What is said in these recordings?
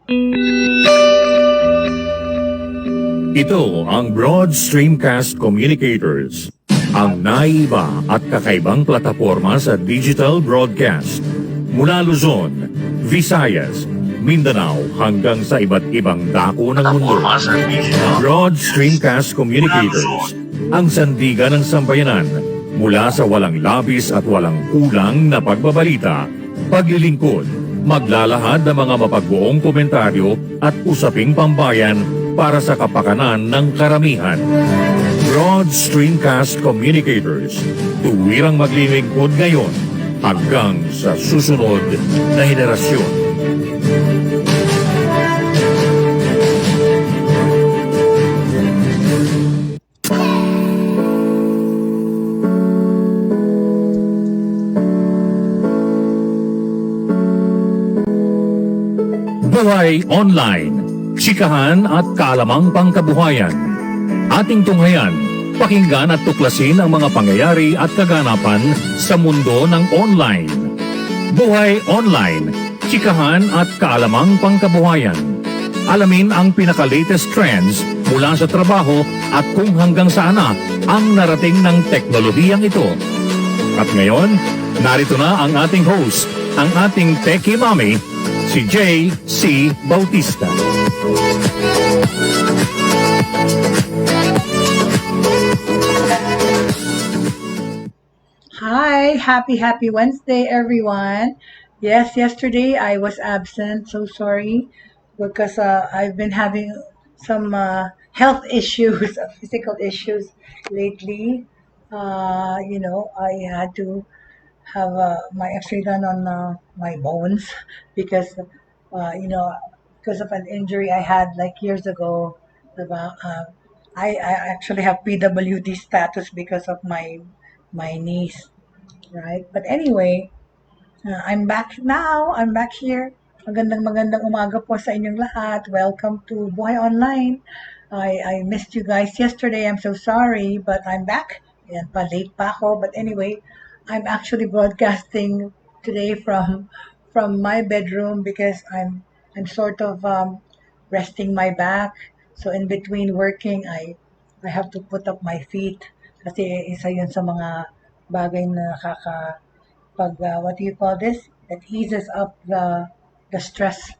Ito ang Broad Streamcast Communicators, ang naiba at kakaibang plataporma sa digital broadcast. Mula Luzon, Visayas, Mindanao hanggang sa iba't ibang dako ng mundo. Broad Streamcast Communicators, ang sandigan ng sambayanan mula sa walang labis at walang kulang na pagbabalita, paglilingkod, maglalahad ng mga mapagbuong komentaryo at usaping pambayan para sa kapakanan ng karamihan. Broad Streamcast Communicators, tuwirang maglilingkod ngayon hanggang sa susunod na henerasyon. Buhay Online, chikahan at kaalamang pangkabuhayan. Ating tunghayan, pakinggan at tuklasin ang mga pangyayari at kaganapan sa mundo ng online. Buhay Online, chikahan at kaalamang pangkabuhayan. Alamin ang pinaka-latest trends mula sa trabaho at kung hanggang saan na ang narating ng teknolohiyang ito. At ngayon, narito na ang ating host, ang ating Techie Mami, si Jaye C. Bautista. Hi, happy Wednesday, everyone. Yes, yesterday I was absent, so sorry, because I've been having some health issues, physical issues lately. I had to have my X-ray done on my bones because, because of an injury I had like years ago. I actually have PWD status because of my knees, right? But anyway, I'm back now. I'm back here. Magandang umaga po sa inyong lahat. Welcome to Buhay Online. I missed you guys yesterday. I'm so sorry, but I'm back. Yan pa, late pa ako. But anyway, I'm actually broadcasting today from my bedroom because I'm sort of resting my back. So in between working, I have to put up my feet kasi isa yun sa mga bagay na what do you call this? That eases up the stress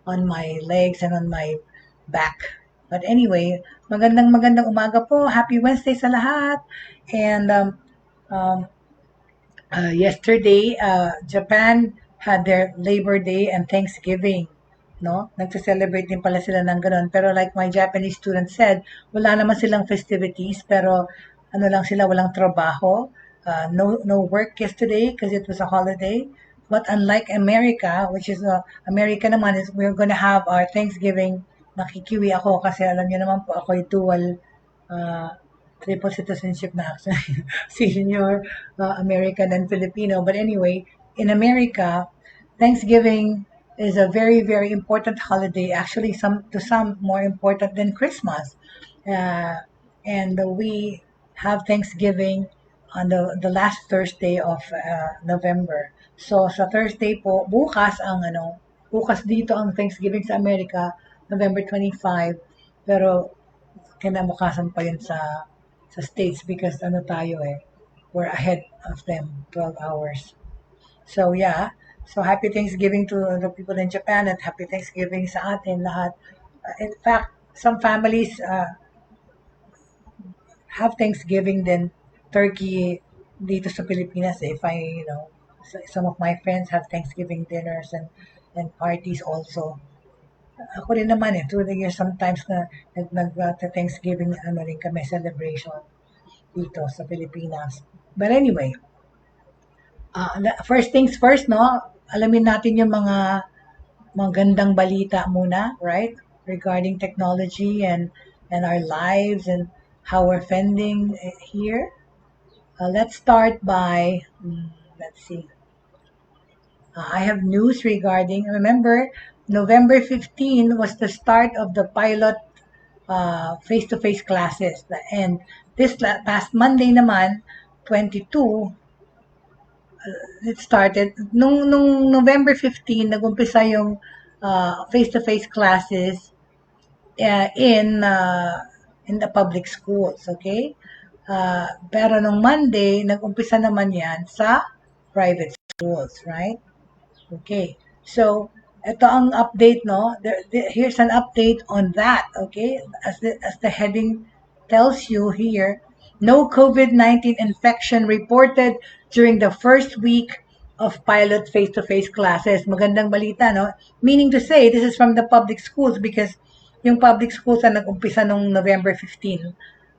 on my legs and on my back. But anyway, magandang umaga po. Happy Wednesday sa lahat. And yesterday, Japan had their Labor Day and Thanksgiving. No? Nagse-celebrate din pala sila ng ganun. Pero like my Japanese student said, wala naman silang festivities, pero ano lang sila, walang trabaho. No work yesterday because it was a holiday. But unlike America, which is America naman, is we're gonna have our Thanksgiving. Nakikiwi ako kasi alam niyo naman po ako'y dual triple citizenship na actually. Senior American and Filipino. But anyway, in America, Thanksgiving is a very, very important holiday. Actually, to some more important than Christmas. And we have Thanksgiving on the last Thursday of November. So sa Thursday po, bukas dito ang Thanksgiving sa Amerika, November 25. Pero kinabukasan pa yun sa States because we're ahead of them 12 hours. So yeah, so happy Thanksgiving to the people in Japan at happy Thanksgiving sa atin lahat. In fact, some families have Thanksgiving then turkey dito sa Pilipinas. If some of my friends have Thanksgiving dinners and parties also. Ako rin naman through the years sometimes na Thanksgiving rin kami celebration dito sa Pilipinas. But anyway, first things first, no? Alamin natin yung mga magandang balita muna, right? Regarding technology and our lives and how we're fending here. Let's start by, let's see. I have news regarding, remember, November 15 was the start of the pilot face-to-face classes. And this past Monday naman, 22, it started. Nung November 15, nag-umpisa yung face-to-face classes in the public schools, okay? Pero nung Monday, nag-umpisa naman yan sa private schools, right? Okay. So, ito ang update, no? Here's an update on that, okay? As the heading tells you here, no COVID-19 infection reported during the first week of pilot face-to-face classes. Magandang balita, no? Meaning to say, this is from the public schools because yung public schools na nag-umpisa nung November 15,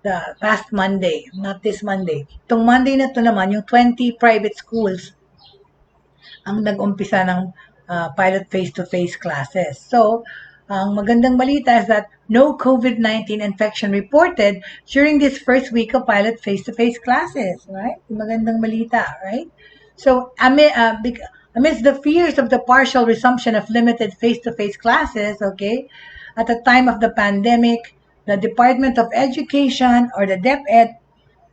the past Monday, not this Monday. Itong Monday na to naman, yung 20 private schools ang nag-umpisa ng pilot face-to-face classes. So, ang magandang balita is that no COVID-19 infection reported during this first week of pilot face-to-face classes, right? Magandang balita, right? So, amidst the fears of the partial resumption of limited face-to-face classes, okay, at the time of the pandemic, the Department of Education or the DepEd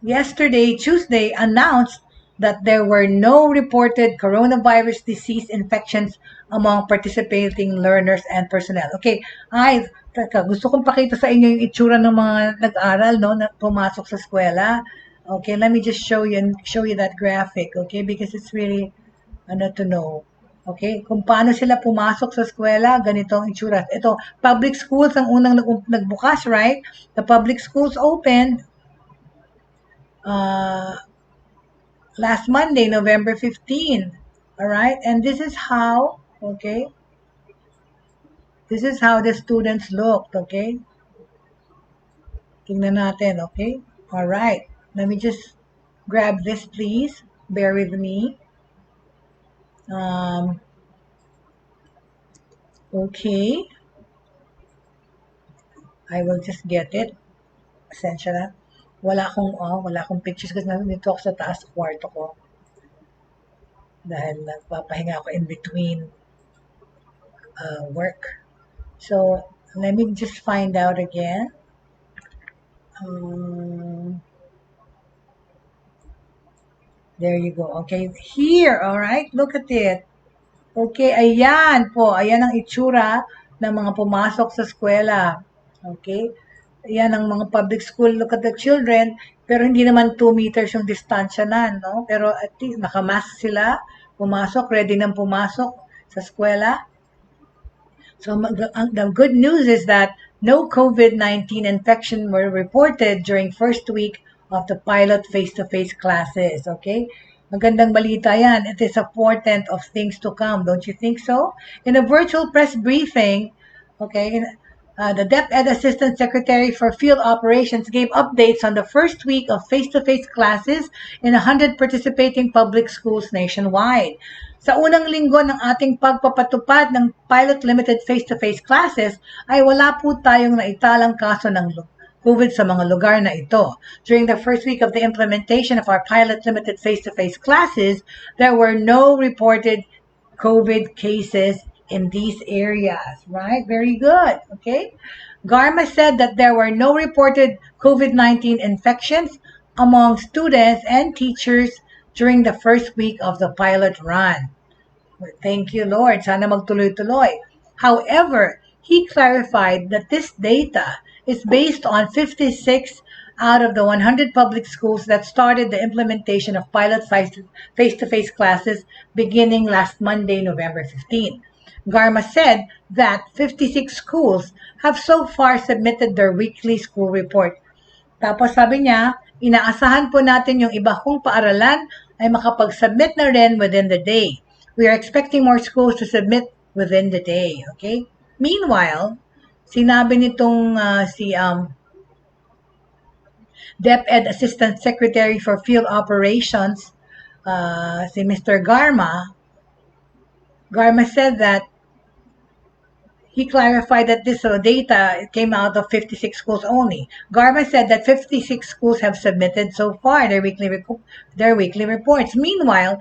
yesterday, Tuesday, announced that there were no reported coronavirus disease infections among participating learners and personnel. Okay, gusto kong pakita sa inyo yung itsura ng mga nag-aral, no, na pumasok sa eskwela. Okay, let me just show you that graphic, okay, because it's really, to know. Okay, kung paano sila pumasok sa eskwela, ganito ang itsura. Ito, public schools ang unang nagbukas, right? The public schools opened last Monday, November 15. All right, and this is how, okay, this is how the students looked, okay? Tingnan natin, okay? All right, let me just grab this, please. Bear with me. Okay. I will just get it. Essential na. Wala akong pictures kasi nandito ako sa taas kwarto ko. Dahil nagpapahinga ako in between work. So, let me just find out again. There you go. Okay, here, all right? Look at it. Okay, ayan po. Ayan ang itsura ng mga pumasok sa eskwela. Okay? Ayan ang mga public school. Look at the children. Pero hindi naman 2 meters yung distansya na, no? Pero at least nakamask sila. Pumasok, ready nang pumasok sa eskwela. So the good news is that no COVID-19 infection were reported during first week of the pilot face-to-face classes, okay? Magandang balita yan. It is a portent of things to come, don't you think so? In a virtual press briefing, okay, the DepEd Assistant Secretary for Field Operations gave updates on the first week of face-to-face classes in 100 participating public schools nationwide. Sa unang linggo ng ating pagpapatupad ng pilot limited face-to-face classes, ay wala po tayong naitalang kaso ng COVID sa mga lugar na ito. During the first week of the implementation of our pilot limited face-to-face classes, there were no reported COVID cases in these areas, right? Very good, okay? Garma said that there were no reported COVID-19 infections among students and teachers during the first week of the pilot run. Thank you, Lord. Sana magtuloy-tuloy. However, he clarified that this data is based on 56 out of the 100 public schools that started the implementation of pilot face-to-face classes beginning last Monday, November 15. Garma said that 56 schools have so far submitted their weekly school report. Tapos sabi niya, inaasahan po natin yung iba kong paaralan ay makapag-submit na rin within the day. We are expecting more schools to submit within the day, okay? Meanwhile, sinabi nitong si DepEd Assistant Secretary for Field Operations, si Mr. Garma said that he clarified that this data came out of 56 schools only. Garma said that 56 schools have submitted so far their weekly reports. Meanwhile,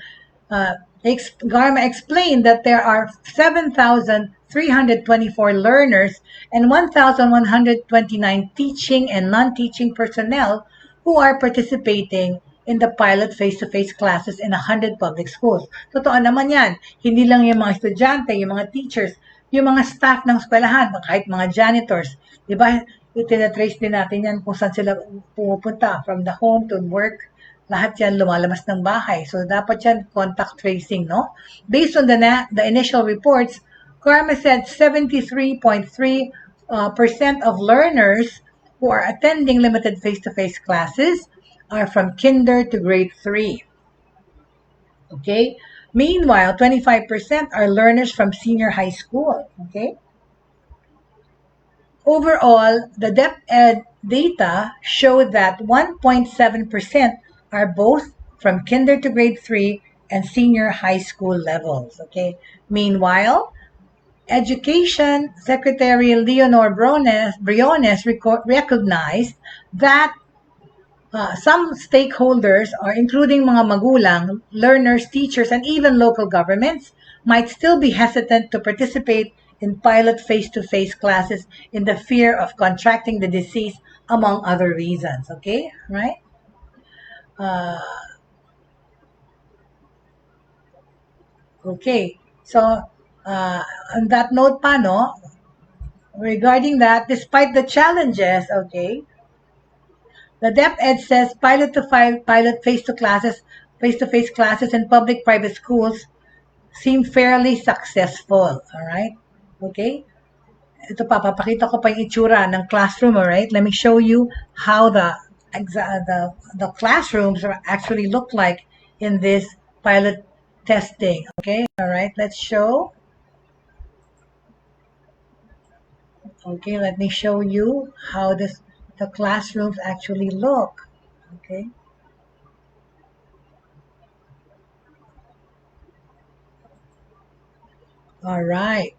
Garma explained that there are 7,324 learners and 1,129 teaching and non-teaching personnel who are participating in the pilot face-to-face classes in 100 public schools. Totoo naman yan. Hindi lang yung mga estudyante, yung mga teachers, yung mga staff ng eskwelahan, kahit mga janitors, di ba, itinatrace din natin yan kung saan sila pumupunta, from the home to work, lahat yan lumalabas ng bahay. So, dapat yan contact tracing, no? Based on the initial reports, Karma said 73.3% of learners who are attending limited face-to-face classes are from kinder to grade 3. Okay? Meanwhile, 25% are learners from senior high school. Okay? Overall, the DepEd data showed that 1.7% are both from kinder to grade 3 and senior high school levels. Okay? Meanwhile, Education Secretary Leonor Briones recognized that some stakeholders, including mga magulang, learners, teachers, and even local governments, might still be hesitant to participate in pilot face-to-face classes in the fear of contracting the disease, among other reasons. Okay, right? Okay, so on that note pa, no, regarding that, despite the challenges, okay, the DepEd says pilot face-to-face classes in public-private schools seem fairly successful. All right? Okay? Ito pa, papakita ko pa yung itsura ng classroom. All right? Let me show you how the classrooms actually look like in this pilot testing. Okay? All right? Let's show. Okay, let me show you how the classrooms actually look. Okay. All right.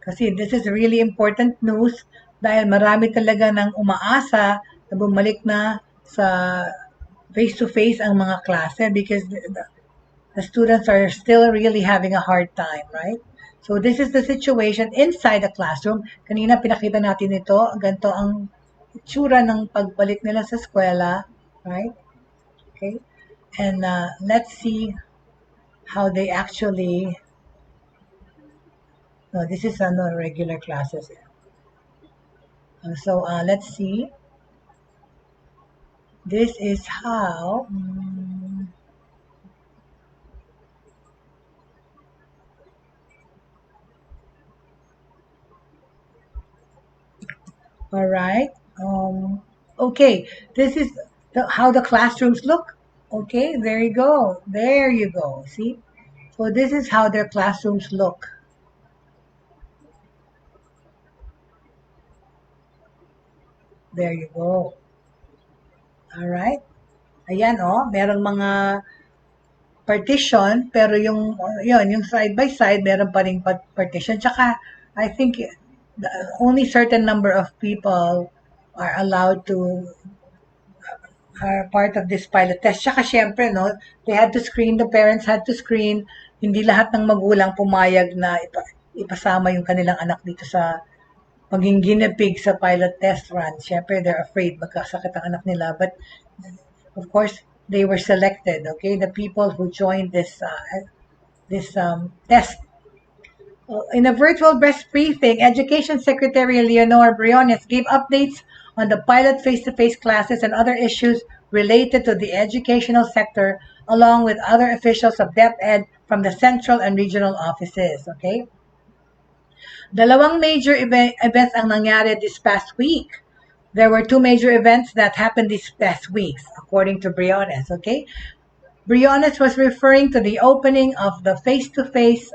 Kasi this is really important news dahil marami talaga nang umaasa na bumalik na sa face-to-face ang mga klase because the students are still really having a hard time, right? So this is the situation inside the classroom. Kanina pinakita natin ito, ganito ang itsura ng pagbalik nila sa eskwela, right? Okay. And let's see how they actually, no, this is no regular classes. So let's see. This is how. All right. Okay. This is how the classrooms look. Okay. There you go. There you go. See. So this is how their classrooms look. There you go. All right. Ayan, oh, merong mga partition, pero yung side by side, meron pa ring partition. Tsaka, I think only certain number of people are allowed to are part of this pilot test. Tsaka syempre, no, they had to screen, the parents had to screen. Hindi lahat ng magulang pumayag na ipasama yung kanilang anak dito sa maging guinea pig sa pilot test run. Syempre, they're afraid magkasakit ang anak nila. But, of course, they were selected, okay? The people who joined this test. In a virtual press briefing, Education Secretary Leonor Briones gave updates on the pilot face-to-face classes and other issues related to the educational sector, along with other officials of DepEd from the central and regional offices, okay? Dalawang major events ang nangyari this past week. There were two major events that happened these past weeks, according to Briones, okay? Briones was referring to the opening of the face-to-face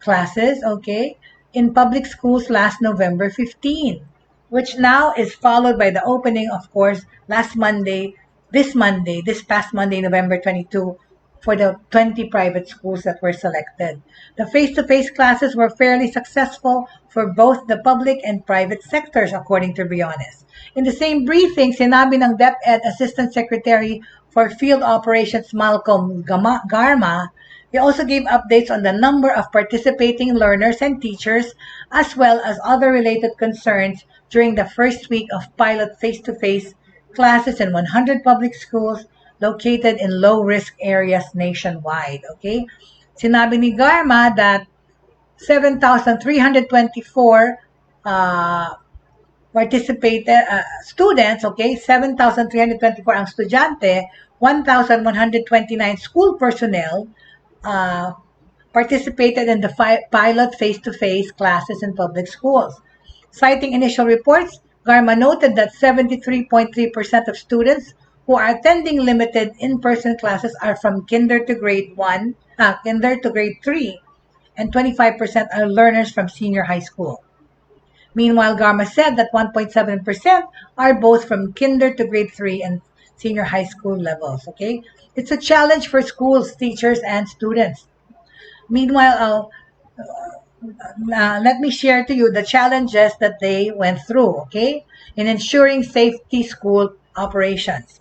classes, okay, in public schools last November 15, which now is followed by the opening, of course, this past Monday, November 22, for the 20 private schools that were selected. The face-to-face classes were fairly successful for both the public and private sectors, according to Briones. In the same briefing, sinabi ng DepEd Assistant Secretary for Field Operations Malcolm Garma, he also gave updates on the number of participating learners and teachers, as well as other related concerns during the first week of pilot face-to-face classes in 100 public schools located in low-risk areas nationwide. Okay? Sinabi ni Garma that 7,324 participated students, okay? 7,324 ang estudyante, 1,129 school personnel participated in the pilot face-to-face classes in public schools. Citing initial reports, Garma noted that 73.3% of students who are attending limited in-person classes are from kinder to grade 3, and 25% are learners from senior high school. Meanwhile, Garma said that 1.7% are both from kinder to grade 3 and senior high school levels, okay? It's a challenge for schools, teachers, and students. Meanwhile, let me share to you the challenges that they went through, okay, in ensuring safety school operations.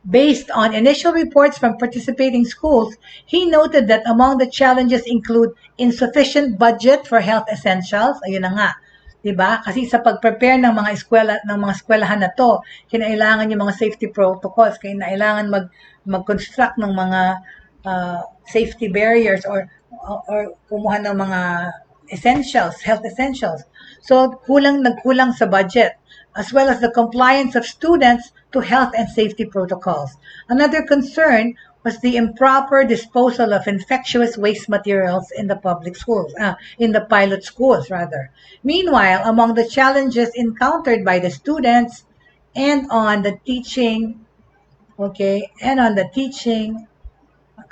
Based on initial reports from participating schools, he noted that among the challenges include insufficient budget for health essentials. Ayun na nga. 'Di ba? Kasi sa pag-prepare ng mga eskwelahan na 'to, kinailangan yung mga safety protocols, kinailangan mag-construct ng mga safety barriers or kumuha ng mga essentials, health essentials. So, nagkulang sa budget, as well as the compliance of students to health and safety protocols. Another concern was the improper disposal of infectious waste materials in the public schools, in the pilot schools rather. Meanwhile, among the challenges encountered by the students and on the teaching,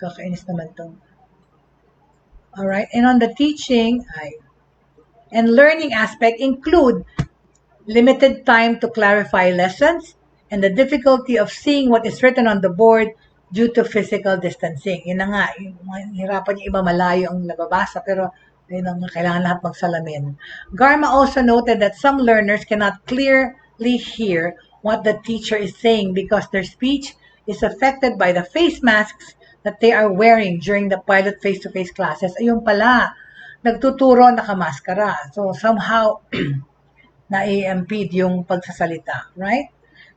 kakainis naman to. All right, and on the teaching and learning aspect include limited time to clarify lessons, and the difficulty of seeing what is written on the board due to physical distancing. Yun na nga, hirapan yung iba malayo ang nababasa, pero yun ang kailangan lahat magsalamin. Garma also noted that some learners cannot clearly hear what the teacher is saying because their speech is affected by the face masks that they are wearing during the pilot face-to-face classes. Ayun pala, nagtuturo nakamaskara. So somehow, na-impede yung pagsasalita, right?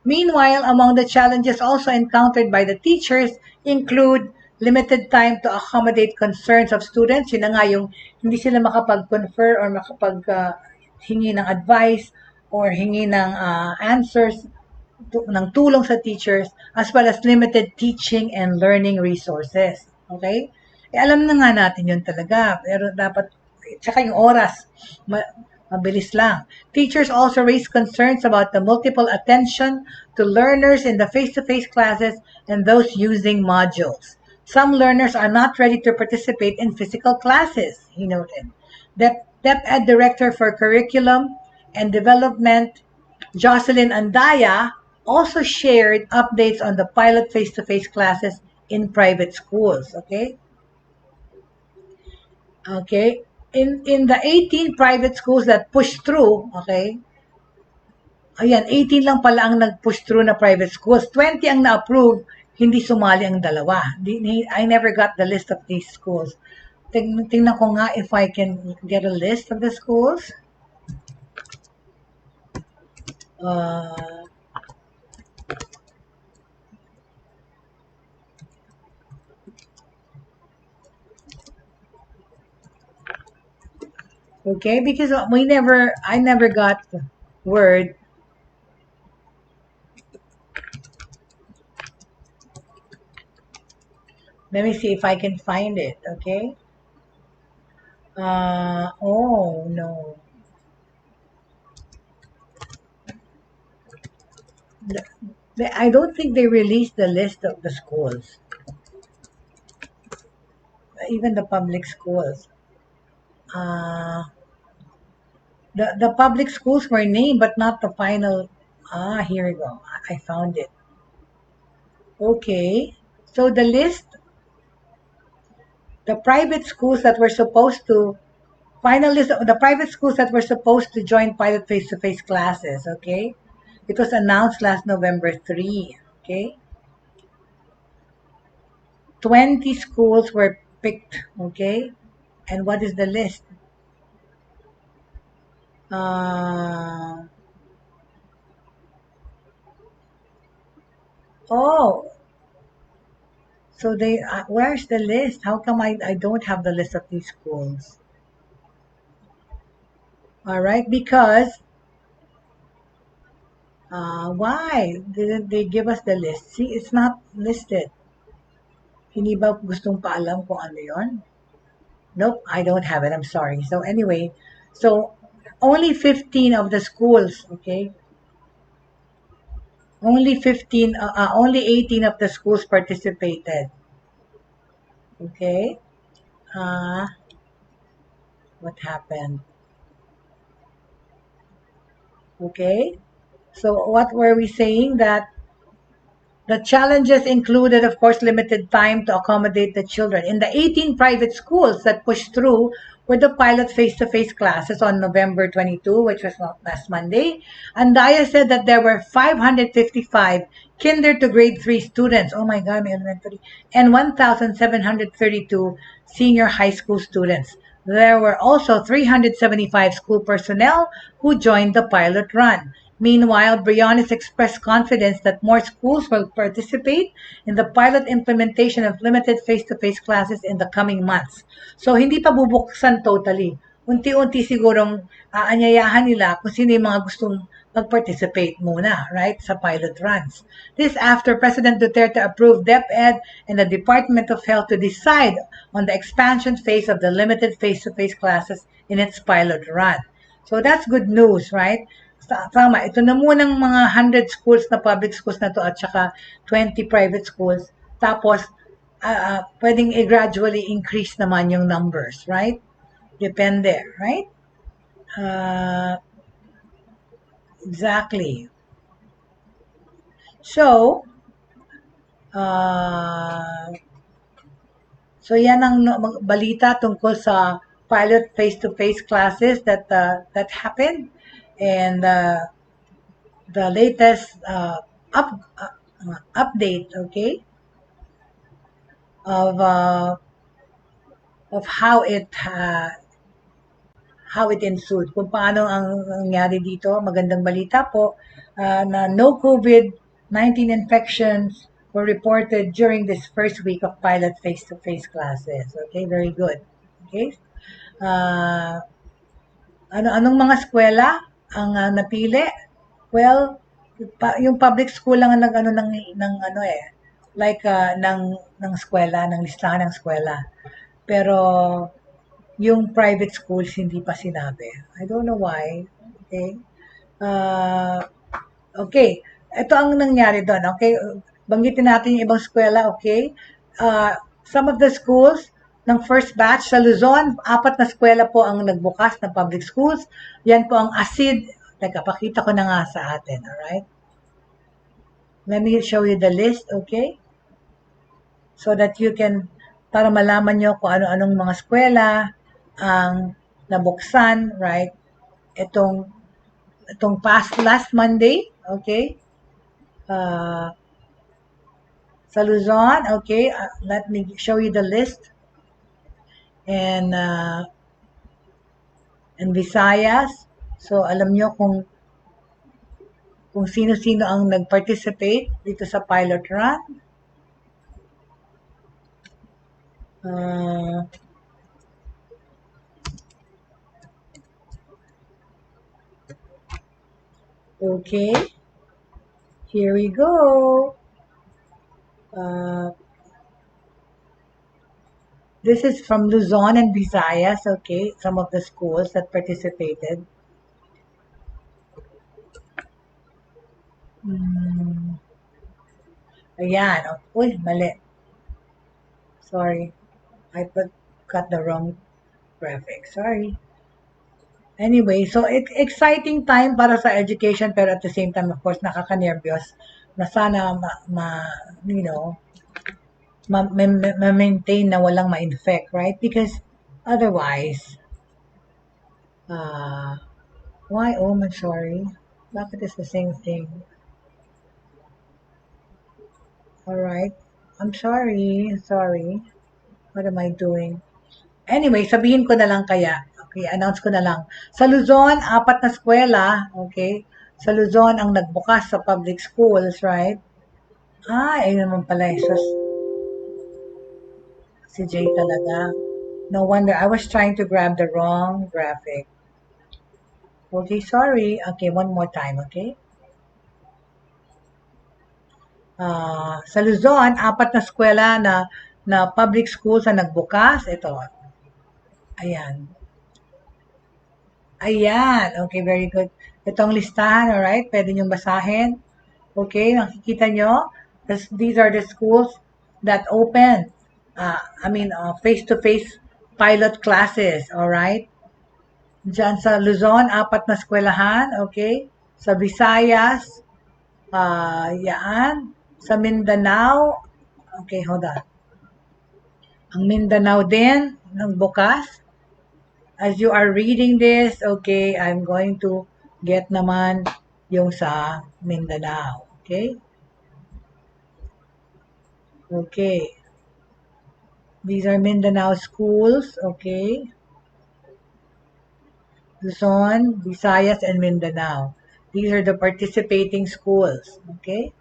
Meanwhile, among the challenges also encountered by the teachers include limited time to accommodate concerns of students. Yun na nga yung hindi sila makapag-confer or hingi ng advice or hingi ng answers ng tulong sa teachers, as well as limited teaching and learning resources. Okay? Alam na nga natin yun talaga, pero dapat, tsaka yung oras, mabilis lang. Teachers also raised concerns about the multiple attention to learners in the face-to-face classes and those using modules. Some learners are not ready to participate in physical classes, he noted. DepEd Director for Curriculum and Development, Jocelyn Andaya, also shared updates on the pilot face-to-face classes in private schools, okay? Okay. In the 18 private schools that pushed through, okay, ayan, 18 lang pala ang nag-push through na private schools. 20 ang na-approve, hindi sumali ang dalawa. I never got the list of these schools. Tingnan ko nga if I can get a list of the schools. Okay, because I never got word. Let me see if I can find it, okay? Oh, no. I don't think they released the list of the schools. Even the public schools. The public schools were named, but not the final. Here we go. I found it. Okay. So the list, the private schools that were supposed to, final list of the private schools that were supposed to join pilot face-to-face classes, okay? It was announced last November 3, okay? 20 schools were picked, okay? And what is the list? So So they, where's the list? How come I don't have the list of these schools? All right, because why didn't they give us the list? See, it's not listed. Hindi ba gustong paalam kung ano yon? Nope, I don't have it. I'm sorry. So anyway, so only 15 of the schools, okay? Only 18 of the schools participated. Okay? Uh, what happened? Okay? So what were we saying? That the challenges included, of course, limited time to accommodate the children. In the 18 private schools that pushed through were the pilot face-to-face classes on November 22, which was last Monday. Andaya said that there were 555 kinder to grade 3 students, oh my God, elementary, and 1,732 senior high school students. There were also 375 school personnel who joined the pilot run. Meanwhile, Briones expressed confidence that more schools will participate in the pilot implementation of limited face-to-face classes in the coming months. So, hindi pa bubuksan totally. Unti-unti sigurong aanyayahan nila kung sino yung mga gustong mag-participate muna, right, sa pilot runs. This after President Duterte approved DepEd and the Department of Health to decide on the expansion phase of the limited face-to-face classes in its pilot run. So that's good news, right? Tama, ito na munang mga 100 schools na public schools na to at saka 20 private schools. Tapos, pwedeng gradually increase naman yung numbers, right? Depende, right? Exactly. So, so yan ang balita tungkol sa pilot face-to-face classes that happened, and the latest update, okay, of how it ensued, kung paano ang nangyari dito. Magandang balita po na no COVID-19 infections were reported during this first week of pilot face-to-face classes. Okay, very good. Okay. Anong mga eskwela ang napili? Well, yung public school lang ang nag-ano ng ano like ng eskwela, ng listahan ng eskwela. Pero yung private schools hindi pa sinabi. I don't know why. Okay. Okay. Ito ang nangyari doon. Okay. Banggitin natin yung ibang eskwela. Okay. Some of the schools ng first batch sa Luzon, 4 na eskwela po ang nagbukas ng public schools. Yan po ang ASID. Teka, pakita ko na nga sa atin. Alright? Let me show you the list, okay? So that you can, para malaman nyo kung ano-anong mga eskwela ang nabuksan, right? Itong last Monday, okay? Sa Luzon, okay? Let me show you the list. And Visayas. So, alam nyo kung sino-sino ang nag-participate dito sa pilot run. Okay. Here we go. This is from Luzon and Visayas, okay? Some of the schools that participated. Ayan. Uy, mali. Sorry. I got the wrong graphic. Sorry. Anyway, so exciting time para sa education, pero at the same time, of course, nakaka-nervyos na sana ma-maintain na walang ma-infect, right? Because otherwise, why? Oh, I'm sorry. Bakit is the same thing? Alright. I'm sorry. What am I doing? Anyway, sabihin ko na lang kaya. Okay, announce ko na lang. Sa Luzon, 4 na eskwela. Okay? Sa Luzon, ang nagbukas sa public schools, right? Ayun naman pala. Si Jay talaga. No wonder. I was trying to grab the wrong graphic. Okay, sorry. Okay, one more time, okay? Sa Luzon, 4 na eskwela na public schools na nagbukas. Ito. Ayan. Ayan. Okay, very good. Itong listahan, alright? Pwede niyong basahin. Okay, nakikita nyo? These are the schools that open. Face-to-face pilot classes, alright? Diyan sa Luzon, 4 na eskwelahan, okay? Sa Visayas, yan. Sa Mindanao, okay, hold on. Ang Mindanao din, nagbukas. As you are reading this, okay, I'm going to get naman yung sa Mindanao, okay? Okay. These are Mindanao schools, okay? Luzon, Visayas, and Mindanao. These are the participating schools, okay?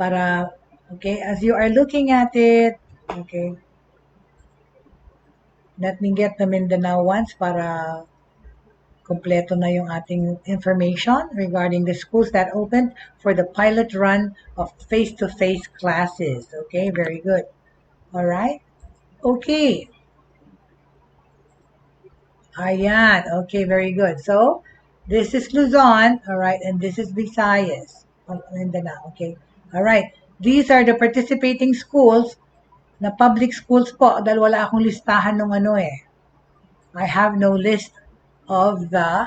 Okay, as you are looking at it, okay, let me get the Mindanao ones para kompleto na yung ating information regarding the schools that opened for the pilot run of face-to-face classes. Okay, very good. All right. Okay. Ayan. Okay, very good. So, this is Luzon, all right, and this is Visayas. Mindanao, okay. All right. These are the participating schools na public schools po dahil wala akong listahan ng ano eh. I have no list of the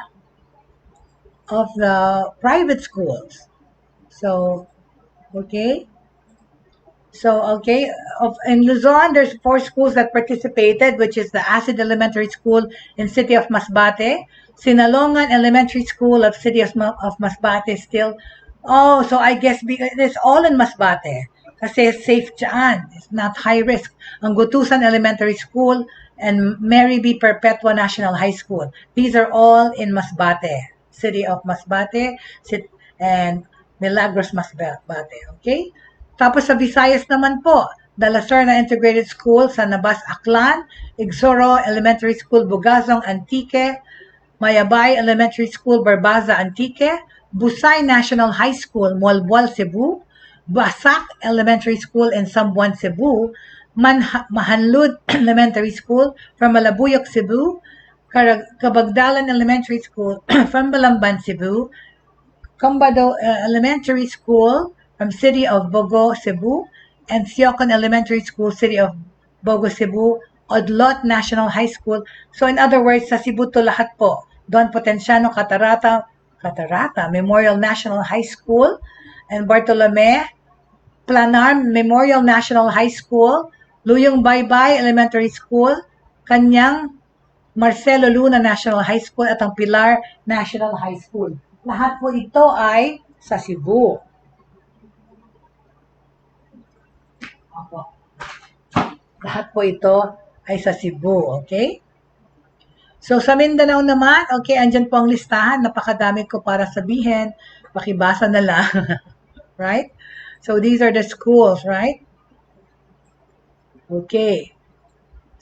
private schools. So, okay. So, okay, in Luzon, there's 4 schools that participated, which is the Acid Elementary School in City of Masbate, Sinalongan Elementary School of City of Masbate still. Oh, so I guess it's all in Masbate. Kasi safe dyan. It's not high risk. Ang Gutusan Elementary School and Mary B. Perpetua National High School. These are all in Masbate. City of Masbate and Milagros Masbate. Okay? Tapos sa Visayas naman po, the Lacerna Integrated School sa Nabas Aklan, Igsoro Elementary School Bugazong Antique, Mayabay Elementary School Barbaza Antique, Busay National High School Mualbual Cebu, Basak Elementary School in Sambuan Cebu, Mahanlud Elementary School from Malabuyok Cebu, Kabagdalan Elementary School from Balamban Cebu, Combado Elementary School from City of Bogo, Cebu, and Siocon Elementary School, City of Bogo, Cebu, Odlot National High School. So in other words, sa Cebu to lahat po. Don Potenciano Catarata Memorial National High School, and Bartolome Planar Memorial National High School, Luyong Baybay Elementary School, Kanyang Marcelo Luna National High School, at ang Pilar National High School. Lahat po ito ay sa Cebu. Lahat po ito ay sa Cebu, okay? So, sa Mindanao naman, okay, andyan po ang listahan. Napakadami ko para sabihin. Pakibasa na lang. Right? So, these are the schools, right? Okay.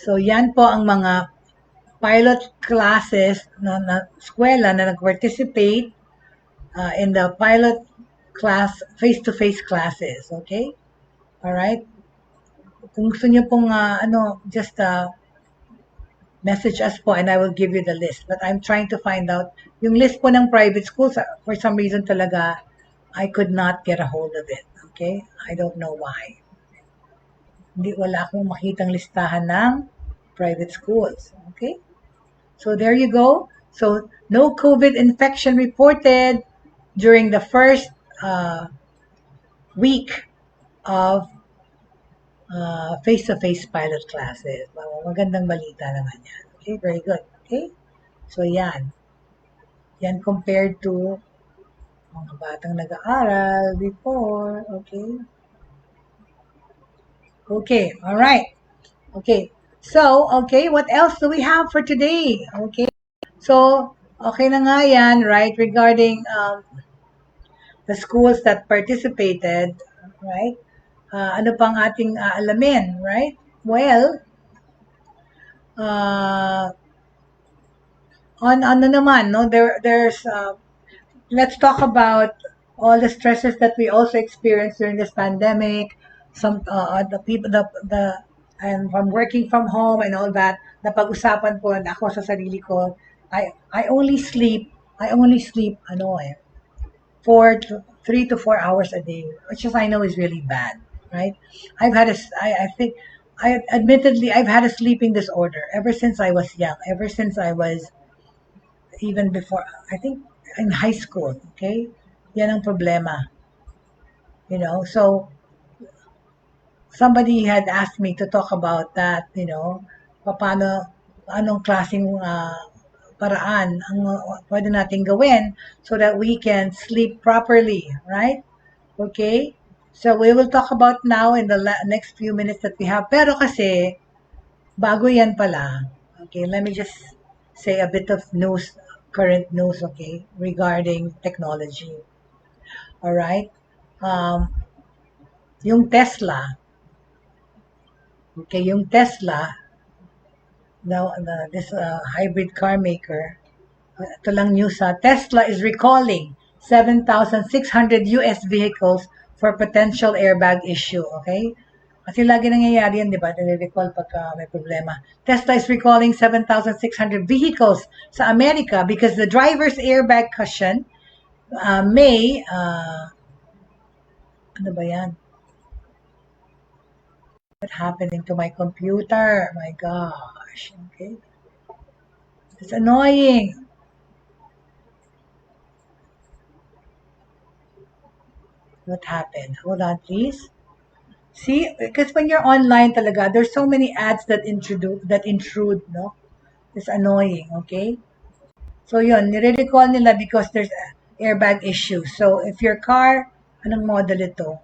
So, yan po ang mga pilot classes na eskwela na nag-participate in the pilot class, face-to-face classes, okay? Alright? Kung gusto niyo pong, just message us po and I will give you the list. But I'm trying to find out yung list po ng private schools. For some reason talaga, I could not get a hold of it, okay? I don't know why. Wala akong makitang listahan ng private schools, okay? So there you go. So no COVID infection reported during the first week of face-to-face pilot classes. Magandang balita naman yan. Okay, very good. Okay? So yan. Yan compared to mga batang nag-aaral before. Okay? Okay, all right. Okay. So, okay, what else do we have for today? Okay. So, okay na nga yan, right, regarding the schools that participated, right? Ano pang ating alamin, right? Well, uh, on ano naman, no? There's let's talk about all the stresses that we also experienced during this pandemic. Some the people the and from working from home and all that. Napag-usapan po na ako sa sarili ko. I only sleep. Ano 3 to 4 hours a day, which is I know is really bad, right? I think I admittedly I've had a sleeping disorder ever since I was young, ever since I was even before I think in high school. Okay, yan ang problema, So somebody had asked me to talk about that, paano, anong klaseng paraan ang pwede nating gawin so that we can sleep properly, right? Okay? So we will talk about now in the next few minutes that we have. Pero kasi, bago yan pala, okay, let me just say a bit of news, current news, okay, regarding technology. All right? Um, yung Tesla, okay, yung Tesla, this hybrid car maker, ito lang news Tesla is recalling 7,600 US vehicles for potential airbag issue, okay? Kasi lagi nangyayari yan, di ba? Nire-recall pagka may problema. Tesla is recalling 7,600 vehicles sa Amerika because the driver's airbag cushion may, ano ba yan? What's happening to my computer? My gosh, okay? It's annoying. What happened? Hold on, please. See, because when you're online talaga, there's so many ads that intrude, no? It's annoying, okay? So yun, nire-recall nila because there's airbag issues. So if your car, anong model ito?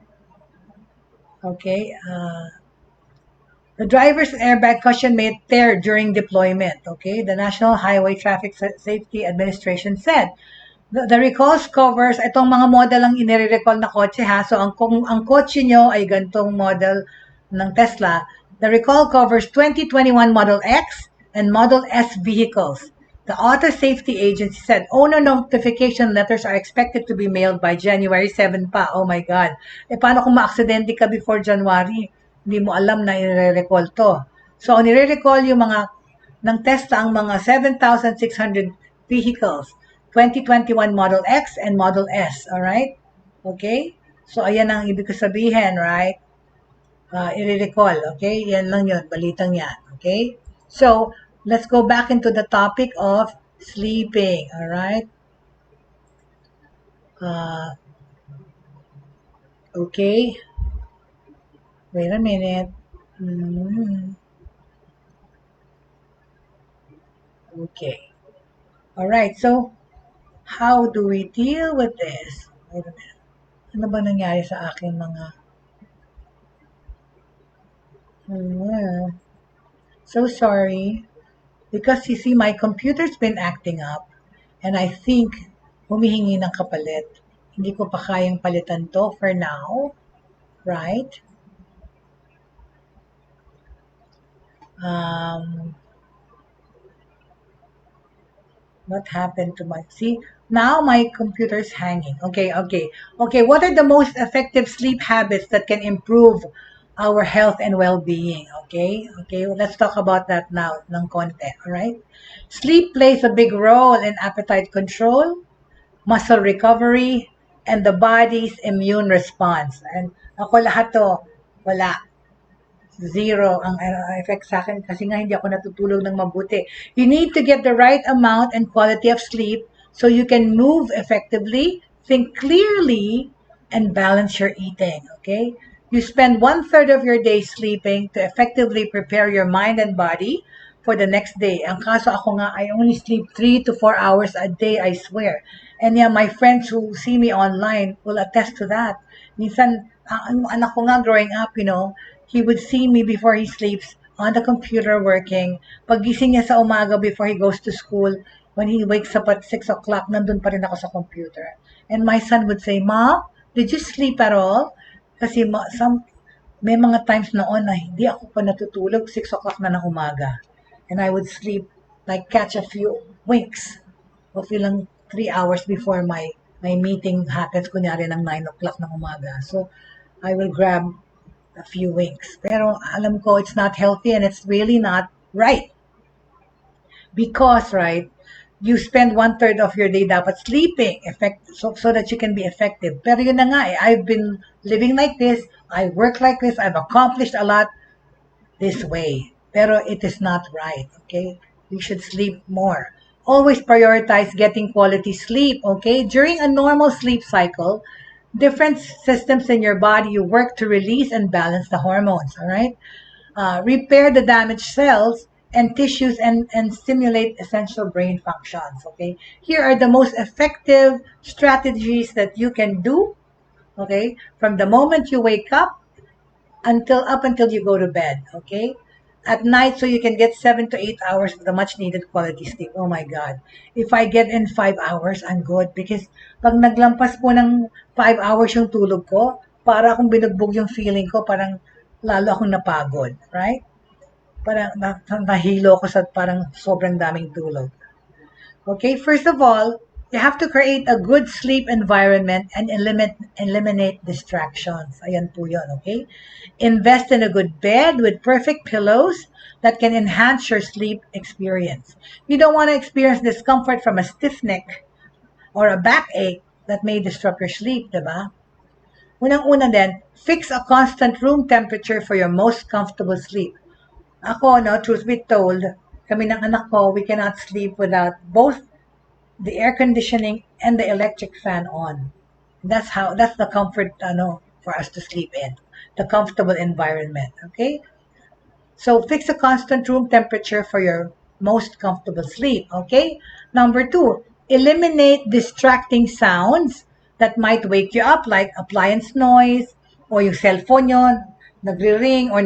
Okay, the driver's airbag cushion may tear during deployment, okay? The National Highway Traffic Safety Administration said the recalls covers itong mga model ang inire-recall na kotse ha. So kung ang kotse nyo ay gantong model ng Tesla, the recall covers 2021 Model X and Model S vehicles. The Auto Safety Agency said owner notification letters are expected to be mailed by January 7 pa. Oh my God. Paano kung ma-aksidente ka before January? Hindi mo alam na i-recall to. So, nire-recall yung mga ng Tesla ang mga 7,600 vehicles. 2021 Model X and Model S, alright? Okay? So, ayan ang ibig sabihin, right? I-recall, okay? Yan lang yun, balitang yan, okay? So, let's go back into the topic of sleeping, alright? Okay. Wait a minute. Okay. Alright, so, how do we deal with this? Wait a minute. Ano ba nangyari sa aking mga... So sorry. Because you see, my computer's been acting up. And I think humihingi ng kapalit. Hindi ko pa kayang palitan to for now. Right? What happened to my... See, now my computer's hanging. Okay. What are the most effective sleep habits that can improve our health and well-being? Okay, let's talk about that now ng konti, all right? Sleep plays a big role in appetite control, muscle recovery, and the body's immune response. And ako lahat to, wala. Zero ang effect sa akin kasi nga hindi ako natutulog ng mabuti. You need to get the right amount and quality of sleep so you can move effectively, think clearly, and balance your eating, okay? You spend 1/3 of your day sleeping to effectively prepare your mind and body for the next day. Ang kaso ako nga, I only sleep 3 to 4 hours a day, I swear. And yeah, my friends who see me online will attest to that. Minsan, ang anak ko nga growing up, he would see me before he sleeps on the computer working. Paggising niya sa umaga before he goes to school, when he wakes up at 6 o'clock, nandun pa rin ako sa computer. And my son would say, Mom, did you sleep at all? Kasi may mga times noon na hindi ako pa natutulog, 6 o'clock na ng umaga. And I would sleep, like catch a few winks of ilang 3 hours before my meeting happens, kunyari ng 9 o'clock ng umaga. So, I will grab a few winks. Pero alam ko it's not healthy and it's really not right. Because, right, you spend 1/3 of your day dapat sleeping so that you can be effective. Pero yun na nga I've been living like this, I work like this, I've accomplished a lot this way. Pero it is not right, okay? We should sleep more. Always prioritize getting quality sleep, okay? During a normal sleep cycle, different systems in your body, you work to release and balance the hormones, all right? Repair the damaged cells and tissues and stimulate essential brain functions, okay? Here are the most effective strategies that you can do, okay? From the moment you wake up until you go to bed, okay? At night, so you can get 7 to 8 hours of the much needed quality sleep. Oh my God. If I get in 5 hours, I'm good. Because pag naglampas po ng 5 hours yung tulog ko, para akong binugbog yung feeling ko, parang lalo akong napagod. Right? Parang nahilo ko sa parang sobrang daming tulog. Okay, first of all, you have to create a good sleep environment and eliminate distractions. Ayan po yun, okay? Invest in a good bed with perfect pillows that can enhance your sleep experience. You don't want to experience discomfort from a stiff neck or a backache that may disrupt your sleep, diba? Unang-una din, fix a constant room temperature for your most comfortable sleep. Ako, no, truth be told, kami ng anak ko, we cannot sleep without both the air conditioning and the electric fan on. That's the comfort for us to sleep in, the comfortable environment, okay? So fix a constant room temperature for your most comfortable sleep, okay? Number 2, eliminate distracting sounds that might wake you up, like appliance noise or yung cellphone nyo, nagre-ring or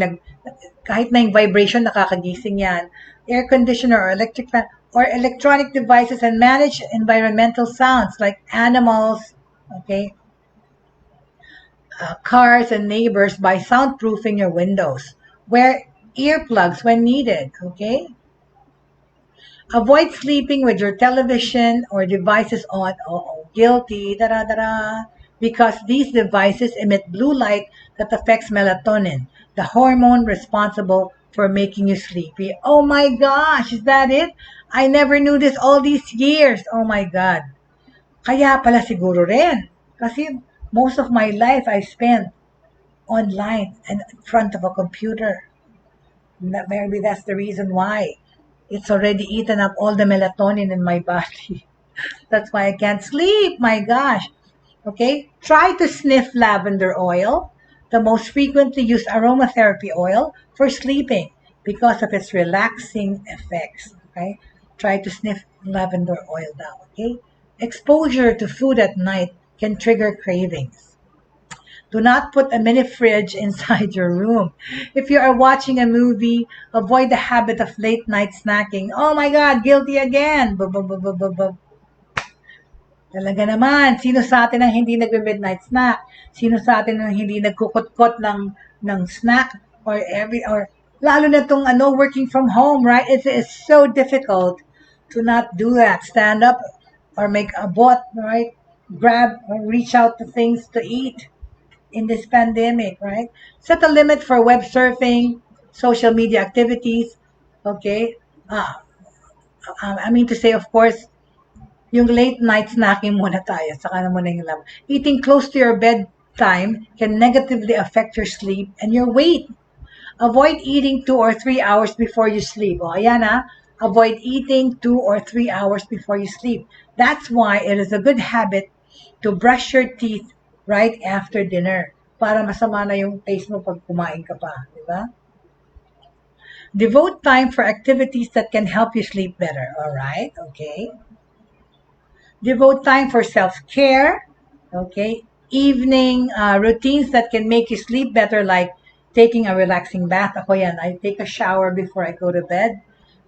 kahit na yung vibration, nakakagising yan. Air conditioner or electric fan or electronic devices, and manage environmental sounds like animals, okay, cars and neighbors by soundproofing your windows. Wear earplugs when needed, okay? Avoid sleeping with your television or devices on. Oh, guilty, because these devices emit blue light that affects melatonin, the hormone responsible for making you sleepy. Oh my gosh, is that it? I never knew this all these years. Oh my God. Kaya pala siguro rin. Kasi most of my life I spent online and in front of a computer. Maybe that's the reason why. It's already eaten up all the melatonin in my body. That's why I can't sleep. My gosh. Okay? Try to sniff lavender oil, the most frequently used aromatherapy oil for sleeping because of its relaxing effects. Okay? Try to sniff lavender oil now. Okay? Exposure to food at night can trigger cravings. Do not put a mini fridge inside your room. If you are watching a movie, avoid the habit of late night snacking. Oh my God, guilty again. Talaga naman, sino sa atin ang hindi nagbe-midnight snack? Sino sa atin ang hindi nagkukot-kot ng snack or lalo na tong working from home, right? It is so difficult to not do that. Stand up or make a bot, right? Grab or reach out to things to eat in this pandemic, right? Set a limit for web surfing, social media activities, okay? I mean to say, of course, yung late night snacking muna tayo, saka na muna yung lab. Eating close to your bedtime can negatively affect your sleep and your weight. Avoid eating 2 or 3 hours before you sleep. O, ayan avoid eating 2 or 3 hours before you sleep. That's why it is a good habit to brush your teeth right after dinner para masama na yung taste mo pag kumain ka pa, di ba? Devote time for activities that can help you sleep better, all right? Okay. Devote time for self-care, okay? Evening routines that can make you sleep better, like taking a relaxing bath. Ako yan, I take a shower before I go to bed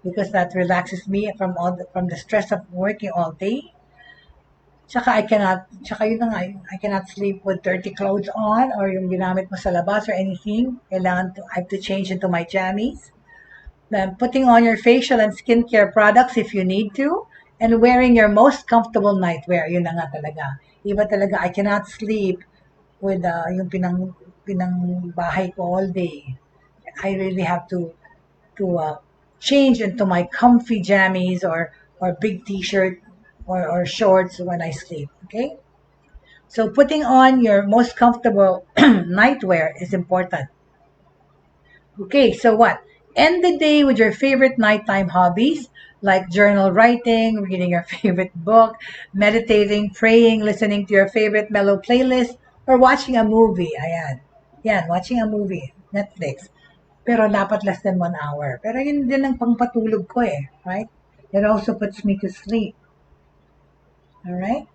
because that relaxes me from the stress of working all day. Tsaka yun na nga, I cannot sleep with dirty clothes on or yung ginamit mo sa labas or anything. I have to change into my jammies. Then putting on your facial and skincare products if you need to, and wearing your most comfortable nightwear. Yun na nga talaga. Iba talaga, I cannot sleep with yung pinang bahay ko all day. I really have to change into my comfy jammies or big t-shirt or shorts when I sleep. Okay, so putting on your most comfortable nightwear is important. Okay, so what? End the day with your favorite nighttime hobbies like journal writing, reading your favorite book, meditating, praying, listening to your favorite mellow playlist, or watching a movie. Ayan. Yan, watching a movie. Netflix. Pero dapat less than 1 hour. Pero yun din ang pangpatulog ko eh. Right? It also puts me to sleep. Alright?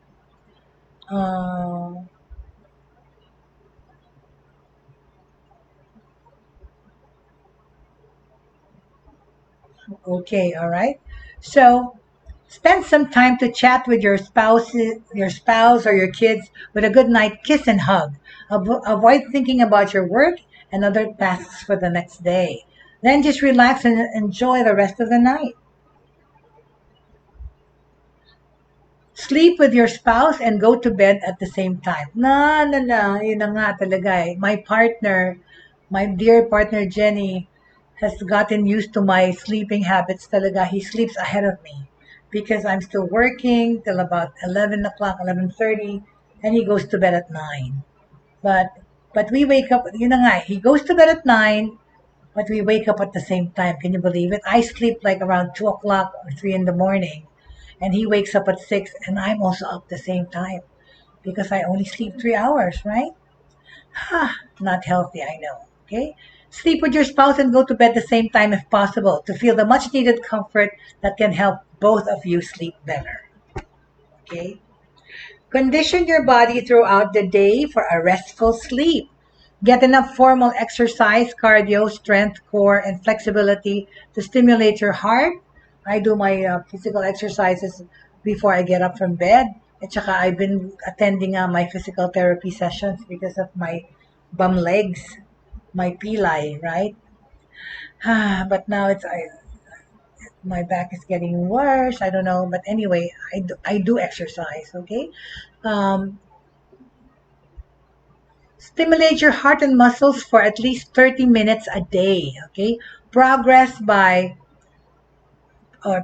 Uh, okay, alright. So, spend some time to chat with your spouse or your kids with a good night kiss and hug. Avoid thinking about your work and other tasks for the next day. Then just relax and enjoy the rest of the night. Sleep with your spouse and go to bed at the same time. Na, na, na. Yun na nga talaga eh. My dear partner Jenny, has gotten used to my sleeping habits talaga. He sleeps ahead of me because I'm still working till about 11 o'clock, 11:30, and he goes to bed at 9. But we wake up, yun na nga, he goes to bed at 9, but we wake up at the same time. Can you believe it? I sleep like around 2 o'clock or 3 in the morning, and he wakes up at 6, and I'm also up the same time because I only sleep 3 hours, right? Not healthy, I know. Okay? Sleep with your spouse and go to bed the same time if possible to feel the much needed comfort that can help both of you sleep better. Okay? Condition your body throughout the day for a restful sleep. Get enough formal exercise, cardio, strength, core, and flexibility to stimulate your heart. I do my physical exercises before I get up from bed. At saka I've been attending my physical therapy sessions because of my bum legs, my pilay, right? But now my back is getting worse. I don't know, but anyway, I do exercise. Okay, um, stimulate your heart and muscles for at least 30 minutes a day. Okay, progress by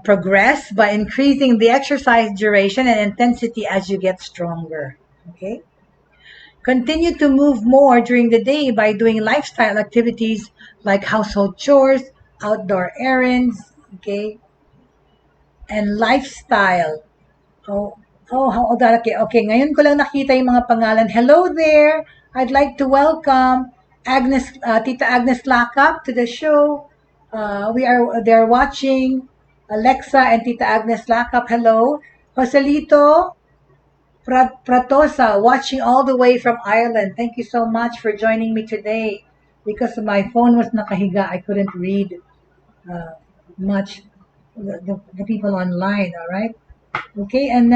progress by increasing the exercise duration and intensity as you get stronger. Okay. Continue to move more during the day by doing lifestyle activities like household chores, outdoor errands, okay, and lifestyle. Okay. Okay, ngayon ko lang nakita yung mga pangalan. Hello there! I'd like to welcome Tita Agnes Lakap to the show. They're watching Alexa and Tita Agnes Lakap. Hello. Joselito Pratosa, watching all the way from Ireland. Thank you so much for joining me today. Because my phone was nakahiga, I couldn't read uh, much the people online. All right. Okay, and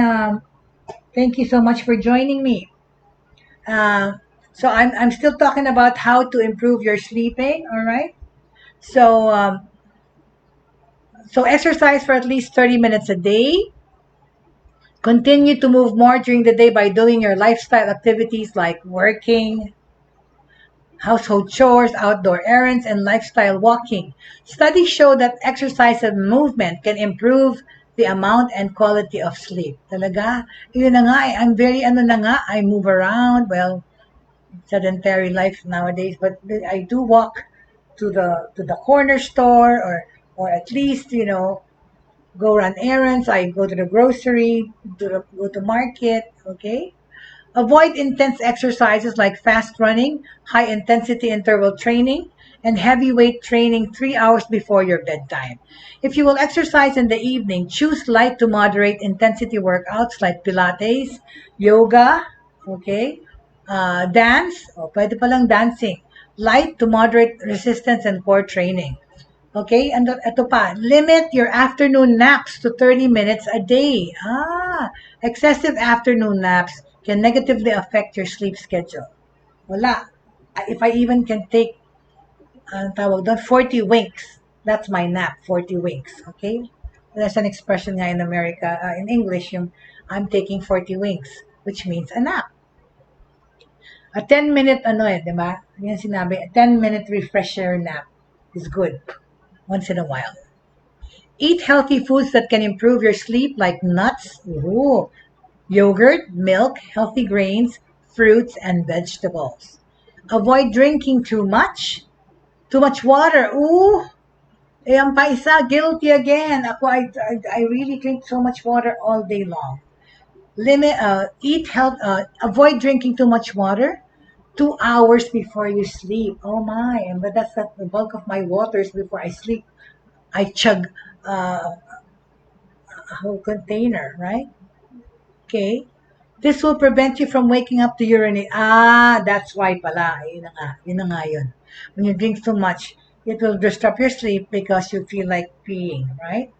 thank you so much for joining me. Uh, so I'm still talking about how to improve your sleeping. All right. So so exercise for at least 30 minutes a day. Continue to move more during the day by doing your lifestyle activities like working, household chores, outdoor errands, and lifestyle walking. Studies show that exercise and movement can improve the amount and quality of sleep. Talaga, yun na nga, I'm very na nga, I move around, well, sedentary life nowadays, but I do walk to the corner store or at least, go run errands. I go to the grocery, go to market, okay? Avoid intense exercises like fast running, high intensity interval training, and heavyweight training 3 hours before your bedtime. If you will exercise in the evening, choose light to moderate intensity workouts like Pilates, yoga, okay, dance, pwede palang dancing, light to moderate resistance and core training. Okay, and ito pa, limit your afternoon naps to 30 minutes a day. Excessive afternoon naps can negatively affect your sleep schedule. Wala. If I even can take, tawag doon, 40 winks, that's my nap, 40 winks. Okay? There's an expression nga in America, in English, yung I'm taking 40 winks, which means a nap. A 10-minute, di ba? Yan sinabi, a 10-minute refresher nap is good once in a while. Eat healthy foods that can improve your sleep, like nuts, yogurt, milk, healthy grains, fruits, and vegetables. Avoid drinking too much. Too much water. Ang paisa, guilty again. Ako, I really drink so much water all day long. Avoid drinking too much water 2 hours before you sleep. Oh my, but that's not the bulk of my waters before I sleep. I chug a whole container, right? Okay. This will prevent you from waking up to urinate. That's why pala. Yun na nga yun. When you drink too much, it will disrupt your sleep because you feel like peeing, right?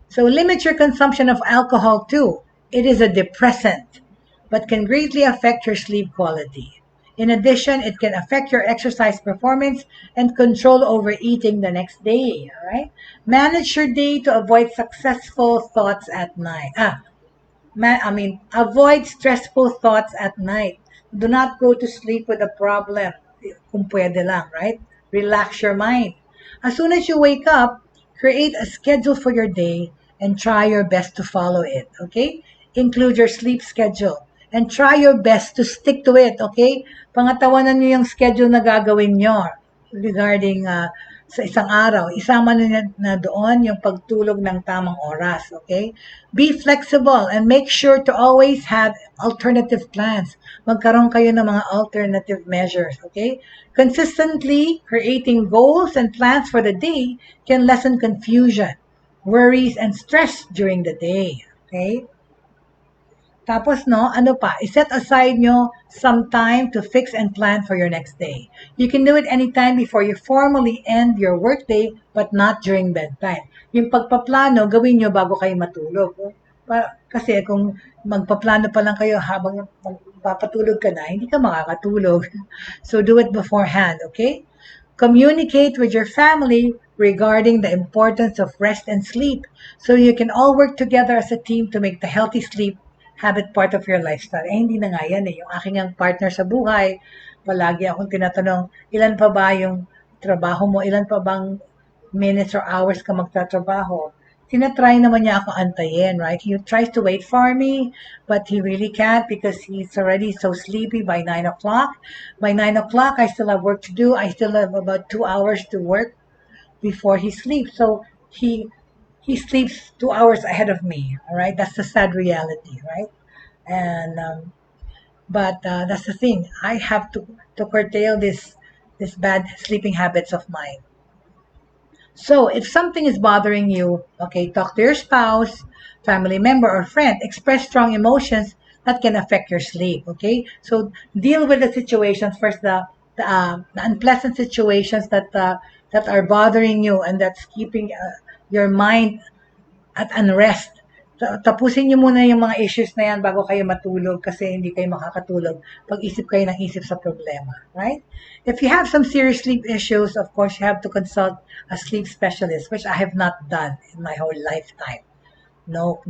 So limit your consumption of alcohol too. It is a depressant, but can greatly affect your sleep quality. In addition, it can affect your exercise performance and control overeating the next day, all right? Manage your day to avoid successful thoughts at night. Avoid stressful thoughts at night. Do not go to sleep with a problem, kung pwede lang, right? Relax your mind. As soon as you wake up, create a schedule for your day and try your best to follow it, okay? Include your sleep schedule and try your best to stick to it, okay? Pangatawanan niyo yung schedule na gagawin nyo regarding sa isang araw. Isama na doon yung pagtulog ng tamang oras, okay? Be flexible and make sure to always have alternative plans. Magkaroon kayo ng mga alternative measures, okay? Consistently creating goals and plans for the day can lessen confusion, worries, and stress during the day, okay? Tapos, set aside nyo some time to fix and plan for your next day. You can do it anytime before you formally end your workday, but not during bedtime. Yung pagpaplano, gawin nyo bago kayo matulog. Kasi kung magpaplano pa lang kayo habang magpapatulog ka na, hindi ka makakatulog. So do it beforehand, okay? Communicate with your family regarding the importance of rest and sleep so you can all work together as a team to make the healthy sleep habit part of your lifestyle. Hindi na nga yan eh. Yung aking ang partner sa buhay, palagi akong tinatanong, ilan pa ba yung trabaho mo? Ilan pa bang minutes or hours ka magtatrabaho? Tinatry naman niya ako antayin, right? He tries to wait for me, but he really can't because he's already so sleepy by 9 o'clock. By 9 o'clock, I still have work to do. I still have about 2 hours to work before he sleeps. So he sleeps 2 hours ahead of me. All right, that's the sad reality, right? And but that's the thing. I have to curtail this bad sleeping habits of mine. So if something is bothering you, okay, talk to your spouse, family member, or friend. Express strong emotions that can affect your sleep. Okay, so deal with the situations first. The unpleasant situations that are bothering you and that's keeping your mind at unrest. Tapusin niyo muna yung mga issues na yan bago kayo matulog kasi hindi kayo makakatulog pag isip kayo ng isip sa problema, right? If you have some serious sleep issues, of course, you have to consult a sleep specialist, which I have not done in my whole lifetime. Nope.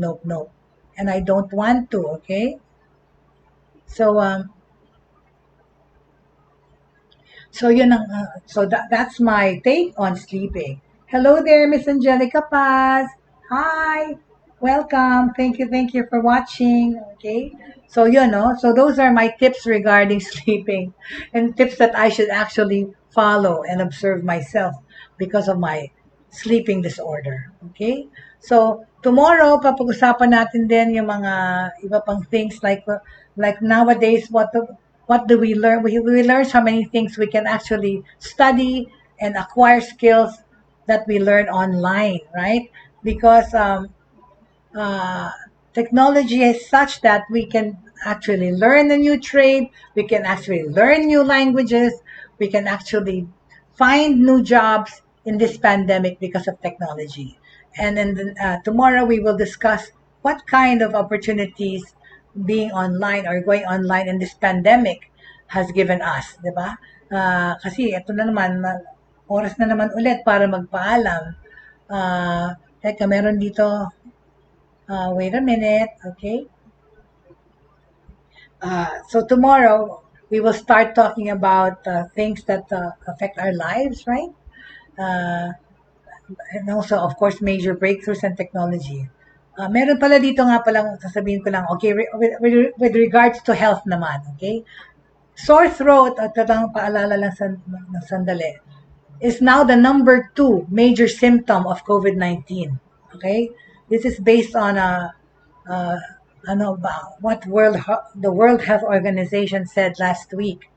And I don't want to, okay? So, that's my take on sleeping. Hello there, Miss Angelica Paz. Hi. Welcome. Thank you for watching. Okay. So, so those are my tips regarding sleeping and tips that I should actually follow and observe myself because of my sleeping disorder. Okay. So, tomorrow, papag-usapan natin din yung mga iba pang things like nowadays, what do we learn? We learn so many things. We can actually study and acquire skills that we learn online, right? Because technology is such that we can actually learn a new trade, we can actually learn new languages, we can actually find new jobs in this pandemic because of technology. And then tomorrow we will discuss what kind of opportunities being online or going online in this pandemic has given us, di ba? Kasi ito na naman, oras na naman ulit para magpaalam. Teka, meron dito, wait a minute, okay? So tomorrow, we will start talking about things that affect our lives, right? And also, of course, major breakthroughs in technology. Meron pala dito nga palang, sasabihin ko lang, okay, with regards to health naman, okay? Sore throat, at tatang paalala lang ng sandali, is now the number 2 major symptom of COVID-19, okay? This is based on what the World Health Organization said last week.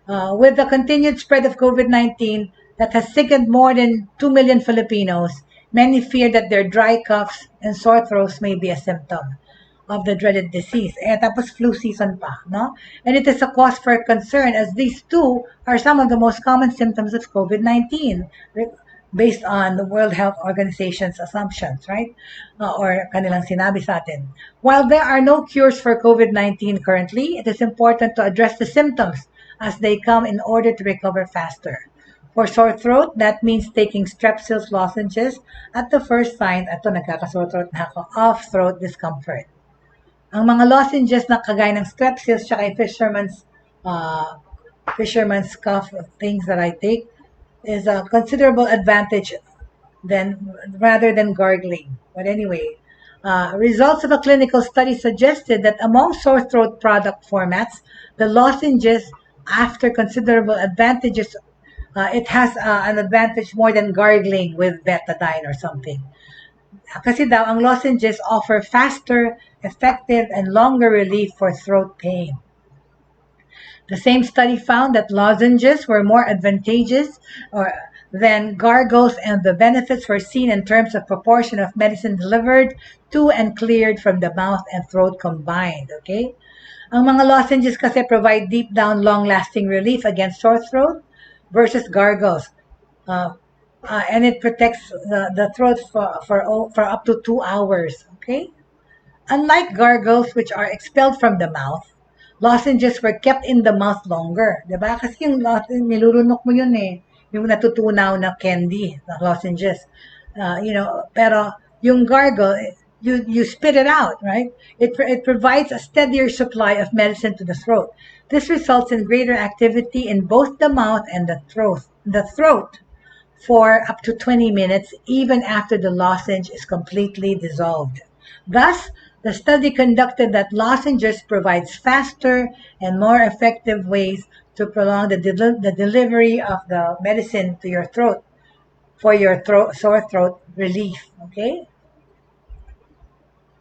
With the continued spread of COVID-19 that has sickened more than 2 million Filipinos, many fear that their dry coughs and sore throats may be a symptom of the dreaded disease. Tapos flu season pa, no? And it is a cause for concern as these two are some of the most common symptoms of COVID-19 based on the World Health Organization's assumptions, right? Or kanilang sinabi sa atin. While there are no cures for COVID-19 currently, it is important to address the symptoms as they come in order to recover faster. For sore throat, that means taking Strepsils lozenges at the first sign, ito nagkakasore throat na ako, of throat discomfort. Ang mga lozenges na kagaya ng Strepsils tsaka yung fisherman's cough things that I take is a considerable advantage rather than gargling. But anyway, results of a clinical study suggested that among sore throat product formats, the lozenges, after considerable advantages, it has an advantage more than gargling with betadine or something. Kasi daw, ang lozenges offer faster, effective, and longer relief for throat pain. The same study found that lozenges were more advantageous than gargles, and the benefits were seen in terms of proportion of medicine delivered to and cleared from the mouth and throat combined, okay? Ang mga lozenges kasi provide deep down, long-lasting relief against sore throat versus gargles. And it protects the throat for up to 2 hours, okay? Unlike gargles, which are expelled from the mouth, lozenges were kept in the mouth longer. Diba? Kasi yung nilulunok mo yun eh. Yung natutunaw na candy, na lozenges. Pero yung gargle, you spit it out, right? It provides a steadier supply of medicine to the throat. This results in greater activity in both the mouth and the throat for up to 20 minutes, even after the lozenge is completely dissolved. Thus, the study conducted that lozenges provides faster and more effective ways to prolong the delivery of the medicine to your throat for your sore throat relief. Okay?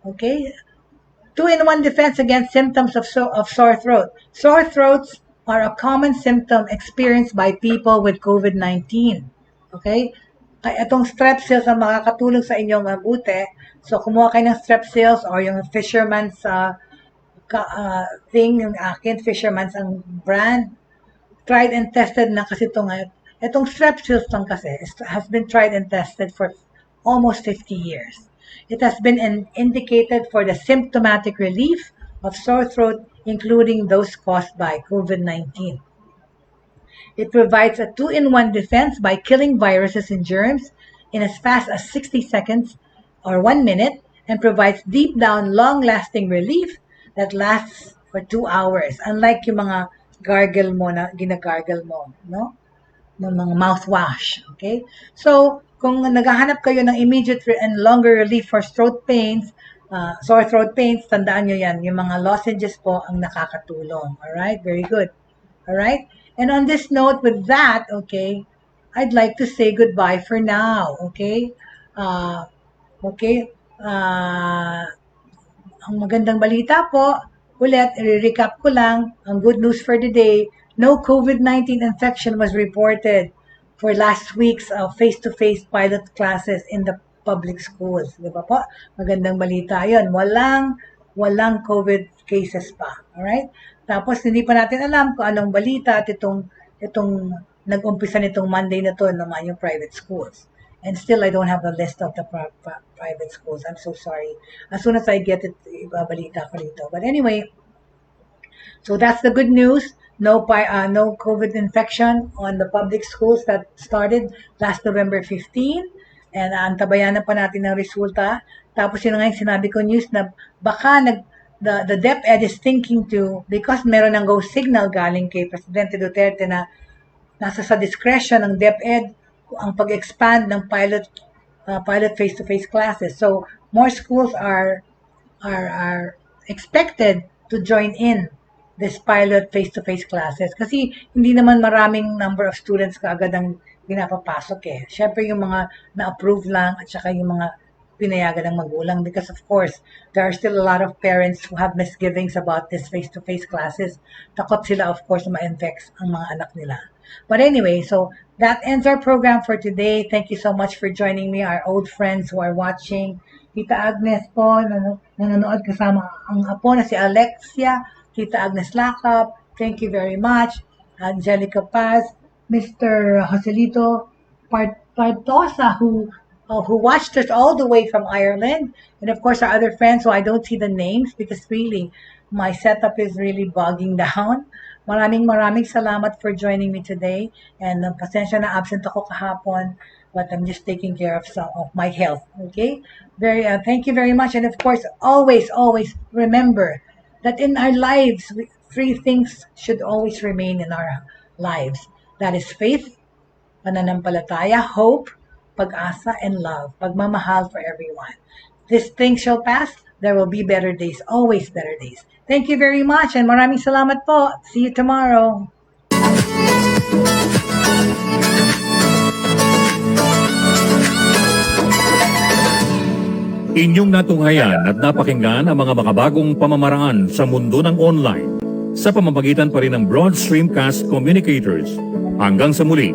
2-in-1 defense against symptoms of sore throat. Sore throats are a common symptom experienced by people with COVID-19. Okay? Itong Strepsils ang makakatulong sa inyong mabuti. So, kumuha kayo ng Strepsils or yung fisherman's thing, yung akin, fisherman's ang brand. Tried and tested na kasi itong Strepsils lang kasi has been tried and tested for almost 50 years. It has been indicated for the symptomatic relief of sore throat, including those caused by COVID-19. It provides a 2-in-1 defense by killing viruses and germs in as fast as 60 seconds or 1 minute, and provides deep down, long-lasting relief that lasts for 2 hours. Unlike yung mga gargle mo na ginagargle mo, no? Ng mga mouthwash, okay? So, kung naghahanap kayo ng immediate and longer relief for throat pains, sore throat pains, tandaan nyo yan, yung mga lozenges po ang nakakatulong. Alright? Very good. Alright? And on this note, with that, okay, I'd like to say goodbye for now, okay? Ang magandang balita po, ulit, i-recap ko lang, ang good news for the day, no COVID-19 infection was reported for last week's face-to-face pilot classes in the public schools. Di ba po? Magandang balita yon. Walang COVID cases pa. Alright? Tapos, hindi pa natin alam kung anong balita at itong nag-umpisa nitong Monday na to naman yung private schools. And still, I don't have the list of the private schools. I'm so sorry. As soon as I get it, ibabalita ko dito. But anyway, so that's the good news. No COVID infection on the public schools that started last November 15. And antabayan na pa natin ng resulta. Tapos yun nga yung sinabi ko news na baka the DepEd is thinking to, because meron ng go signal galing kay Presidente Duterte na nasa sa discretion ng DepEd ang pag-expand ng pilot face-to-face classes. So more schools are expected to join in this pilot face-to-face classes kasi hindi naman maraming number of students kaagad ang pinapapasok eh. Siyempre yung mga na-approve lang at saka yung mga pinayagan ng magulang because of course, there are still a lot of parents who have misgivings about this face-to-face classes. Takot sila of course na ma-infect ang mga anak nila. But anyway, so that ends our program for today. Thank you so much for joining me, our old friends who are watching. Tita Agnes po, nanonood kasama ang apo na si Alexia, Tita Agnes Lakap, thank you very much. Angelica Paz, Mr. Joselito Partosa, who watched us all the way from Ireland, and of course our other friends who I don't see the names because really my setup is really bogging down. Maraming salamat for joining me today, and pasensya na absent ako kahapon, but I'm just taking care of some of my health. Okay, thank you very much, and of course always remember that in our lives, three things should always remain in our lives. That is faith, pananampalataya, hope, pag-asa, and love. Pagmamahal for everyone. This thing shall pass. There will be better days. Always better days. Thank you very much and maraming salamat po. See you tomorrow. Inyong natunghayan at napakinggan ang mga makabagong pamamaraan sa mundo ng online sa pamamagitan pa rin ng Broad Streamcast Communicators. Hanggang sa muli,